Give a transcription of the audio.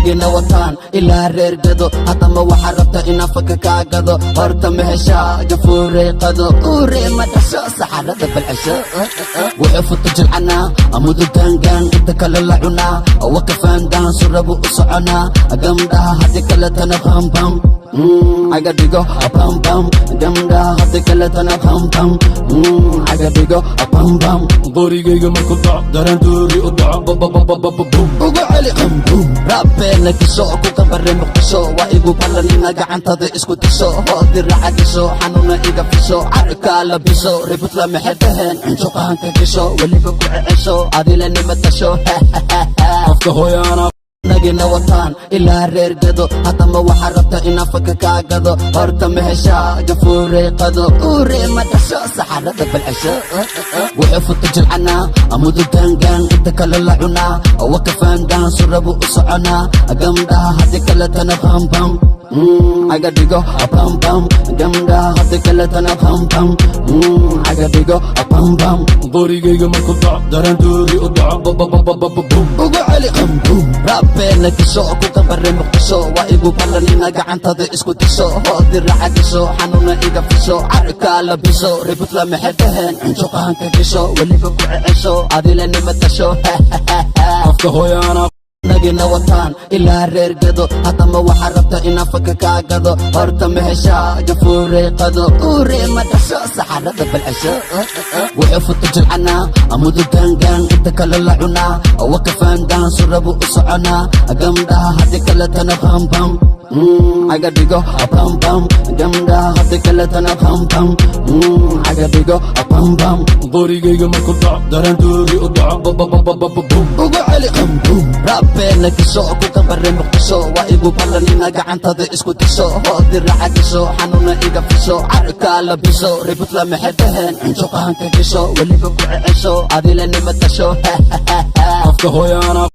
nagina wataan ilaa reer gado hadama waxa rabta inaan faka kaa gado horta maheshaa gafuurey qado uurey ma dhasho saxarada balcasho wuxuu futa jilcanaa amudu gaangaan inta kale la cunaa waka faandaan surabu u soconaa gamdhaha haddi kale tana bambam aga dhigo bambam gamdhaha haddi kale tana bambam aga dhigo bambam qorigayga marku dhac daranduuri u dhaco ugu celi rabbeena kisho ku kabare muqdisho waa igu ballan ina gacantada isku disho hoodi raaca disho xanuuna iga fisho carkaa la bisho ribut la maxedaheen cunjuqahanka gisho weliba ku cecesho adila nima tasho afka hooyaana nagina wataan ilaa reer gado hadama waxa rabta inaan faka kaa gado horta maheshaa gafuurey qado uurey ma dhasho saxarada balcasho wuxuu futa jilcanaa amudu gaangaan inta kale la cunaa waka faandaan surabu u soconaa gamdhaha haddi kale tana bambam aga dhigo bambam gamdhaha haddi kale tana bambam aga dhigo bambam qorigayga marku dhac daranduuri u dhaco ugu celi rabbeena kisho ku kabare muqdisho waa igu ballan ina gacantada isku disho hoodi raaca disho xanuuna iga fisho carkaa la bisho ribut la maxedaheen cunjuqahanka gisho weliba ku cecesho adila nima tasho afka hooyaana nagina wataan ilaa reer gado hadama waxa rabta inaan faka kaa gado horta maheshaa gafuurey qado uurey ma dhasho saxarada balcasho wuxuu futa jilcanaa amudu gaangaan inta kale la cunaa waka faandaan surabu u soconaa gamdhaha haddi kale tana bambam aga dhigo bambam gamdhaha haddi kale tana bambam aga dhigo bambam qorigayga marku dhac daranduuri u dhaco ugu celi rabbeena kisho ku kabare muqdisho waa igu ballan ina gacantada isku disho hoodi raaca disho xanuuna iga fisho carkaa la bisho ribut la maxedaheen cunjuqahanka gisho weliba ku cecesho adila nima tasho afka hooyaana